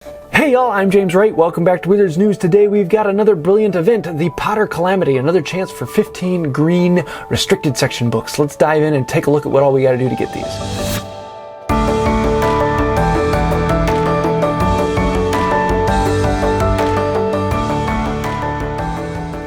Hey y'all, I'm JamesWright. Welcome back to Wizards News. Today we've got another brilliant event, the Potters Calamity, another chance for 15 green restricted section books. Let's dive in and take a look at what all we gotta do to get these.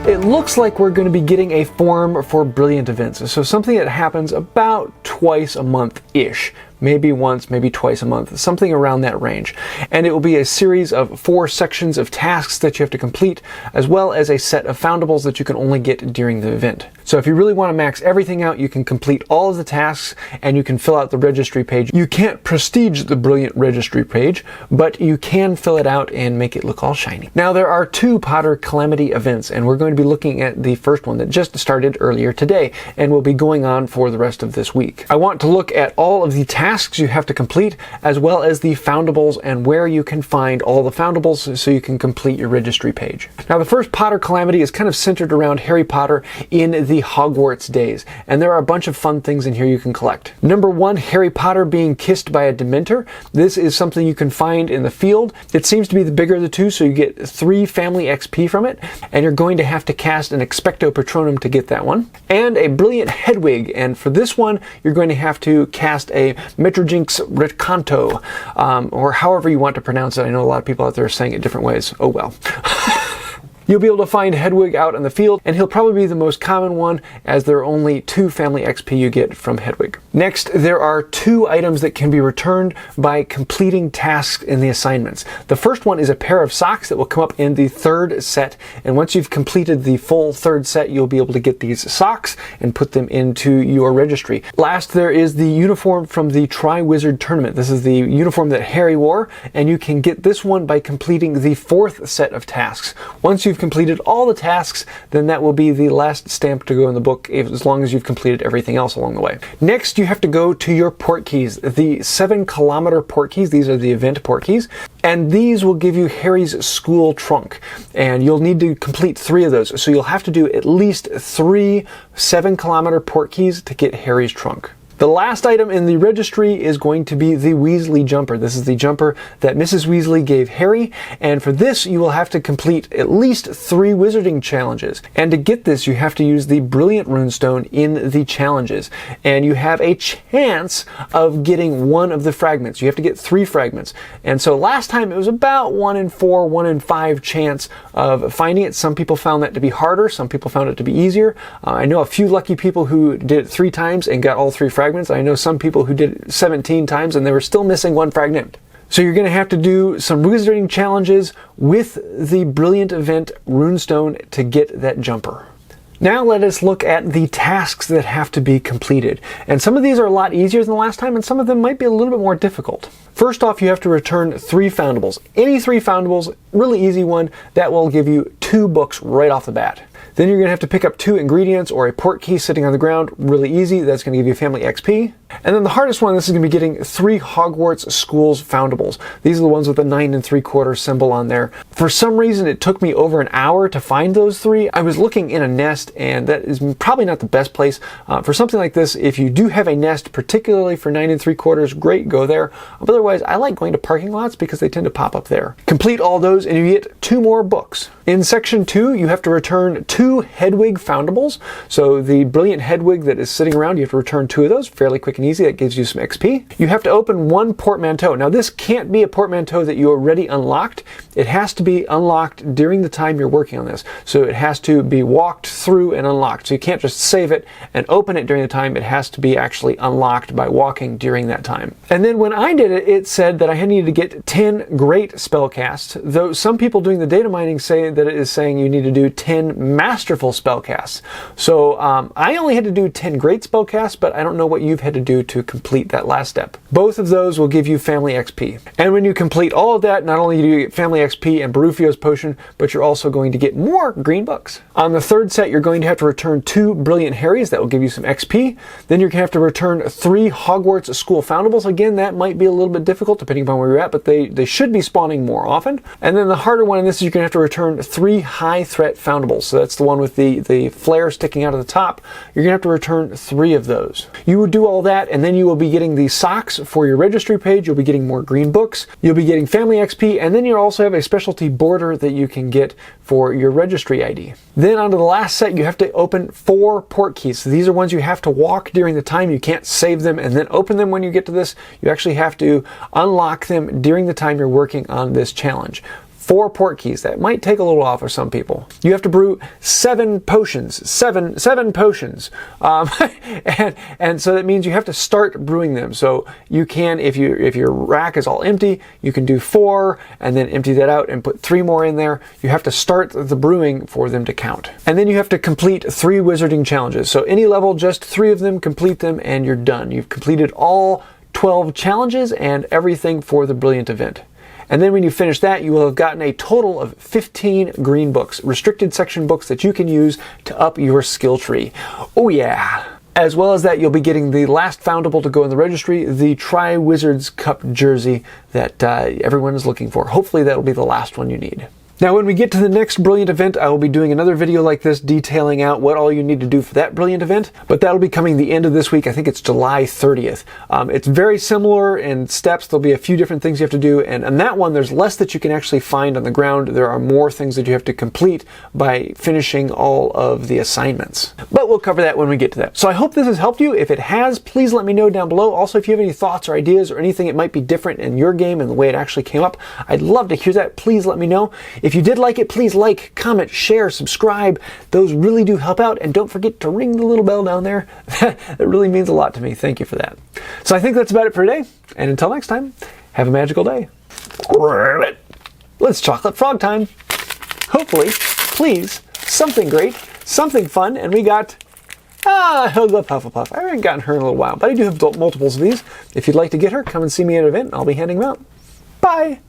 It looks like we're going to be getting a form for brilliant events, so something that happens about twice a month-ish. Maybe once, maybe twice a month, something around that range. And it will be a series of 4 sections of tasks that you have to complete, as well as a set of Foundables that you can only get during the event. So if you really want to max everything out, you can complete all of the tasks and you can fill out the registry page. You can't prestige the brilliant registry page, but you can fill it out and make it look all shiny. Now there are 2 Potters Calamity events, and we're going to be looking at the first one that just started earlier today and will be going on for the rest of this week. I want to look at all of the tasks you have to complete, as well as the Foundables and where you can find all the Foundables so you can complete your registry page. Now the first Potters Calamity is kind of centered around Harry Potter in the Hogwarts days, and there are a bunch of fun things in here you can collect. Number 1, Harry Potter being kissed by a Dementor. This is something you can find in the field. It seems to be the bigger of the 2, so you get 3 family XP from it, and you're going to have to cast an Expecto Patronum to get that one. And a brilliant Hedwig, and for this one you're going to have to cast a Metrojinx Recanto, or however you want to pronounce it. I know a lot of people out there are saying it different ways. Oh well. You'll be able to find Hedwig out in the field, and he'll probably be the most common one, as there are only 2 family XP you get from Hedwig. Next, there are 2 items that can be returned by completing tasks in the assignments. The first one is a pair of socks that will come up in the 3rd set, and once you've completed the full 3rd set, you'll be able to get these socks and put them into your registry. Last, there is the uniform from the Tri-Wizard tournament. This is the uniform that Harry wore, and you can get this one by completing the 4th set of tasks. Once you've completed all the tasks, then that will be the last stamp to go in the book, as long as you've completed everything else along the way. Next, you have to go to your Portkeys, the 7-kilometer Portkeys. These are the event Portkeys, and these will give you Harry's school trunk, and you'll need to complete 3 of those. So you'll have to do at least 3 7-kilometer Portkeys to get Harry's trunk. The last item in the registry is going to be the Weasley jumper. This is the jumper that Mrs. Weasley gave Harry, and for this you will have to complete at least 3 wizarding challenges. And to get this, you have to use the Brilliant Runestone in the challenges, and you have a chance of getting 1 of the fragments. You have to get 3 fragments, and so last time it was about 1 in 4, 1 in 5 chance of finding it. Some people found that to be harder, some people found it to be easier. I know a few lucky people who did it 3 times and got all 3 fragments. I know some people who did it 17 times and they were still missing 1 fragment. So you're going to have to do some wizarding challenges with the Brilliant Event Runestone to get that jumper. Now let us look at the tasks that have to be completed. And some of these are a lot easier than the last time, and some of them might be a little bit more difficult. First off, you have to return 3 Foundables. Any 3 Foundables, really easy one, that will give you 2 books right off the bat. Then you're going to have to pick up 2 ingredients or a Portkey sitting on the ground. Really easy. That's going to give you family XP. And then the hardest one, this is going to be getting 3 Hogwarts Schools Foundables. These are the ones with the 9 3/4 symbol on there. For some reason, it took me over an hour to find those 3. I was looking in a nest, and that is probably not the best place. For something like this, if you do have a nest, particularly for 9 3/4, great, go there. Otherwise, I like going to parking lots because they tend to pop up there. Complete all those, and you get 2 more books. In section 2, you have to return 2 Hedwig Foundables. So the brilliant Hedwig that is sitting around, you have to return 2 of those, fairly quick and easy. That gives you some XP. You have to open 1 portmanteau. Now this can't be a portmanteau that you already unlocked. It has to be unlocked during the time you're working on this. So it has to be walked through and unlocked. So you can't just save it and open it during the time. It has to be actually unlocked by walking during that time. And then when I did it, it said that I needed to get 10 great spell casts, though some people doing the data mining say that it is saying you need to do 10 masterful spell casts. So I only had to do 10 great spell casts, but I don't know what you've had to do to complete that last step. Both of those will give you family XP. And when you complete all of that, not only do you get family XP and Barufio's potion, but you're also going to get more green books. On the third set, you're going to have to return 2 Brilliant Harrys. That will give you some XP. Then you're going to have to return 3 Hogwarts School Foundables. Again, that might be a little bit difficult depending upon where you're at, but they should be spawning more often. And then the harder one in this is you're going to have to return 3 High Threat Foundables. So that's the one with the flare sticking out of the top. You're going to have to return 3 of those. You will do all that, and then you will be getting the socks for your registry page. You'll be getting more green books. You'll be getting family XP, and then you'll also have a specialty border that you can get for your registry ID. Then onto the last set, you have to open 4 port keys. So these are ones you have to walk during the time. You can't save them and then open them when you get to this. You actually have to unlock them during the time you're working on this challenge. 4 port keys. That might take a little while for some people. You have to brew 7 potions. Seven potions. And so that means you have to start brewing them. So you can, if your rack is all empty, you can do 4 and then empty that out and put 3 more in there. You have to start the brewing for them to count. And then you have to complete 3 wizarding challenges. So any level, just 3 of them, complete them, and you're done. You've completed all 12 challenges and everything for the Brilliant event. And then when you finish that, you will have gotten a total of 15 green books, restricted section books that you can use to up your skill tree. Oh yeah! As well as that, you'll be getting the last Foundable to go in the registry, the Tri-Wizards Cup jersey that everyone is looking for. Hopefully that'll be the last one you need. Now when we get to the next Brilliant event, I will be doing another video like this detailing out what all you need to do for that Brilliant event, but that'll be coming the end of this week. I think it's July 30th. It's very similar in steps. There'll be a few different things you have to do, and on that one, there's less that you can actually find on the ground. There are more things that you have to complete by finishing all of the assignments. But we'll cover that when we get to that. So I hope this has helped you. If it has, please let me know down below. Also, if you have any thoughts or ideas or anything that might be different in your game and the way it actually came up, I'd love to hear that. Please let me know. If you did like it, please like, comment, share, subscribe. Those really do help out. And don't forget to ring the little bell down there. That really means a lot to me. Thank you for that. So I think that's about it for today. And until next time, have a magical day. It's chocolate frog time. Hopefully, please, something great, something fun. And we got Hilda Pufflepuff. I haven't gotten her in a little while, but I do have multiples of these. If you'd like to get her, come and see me at an event. I'll be handing them out. Bye.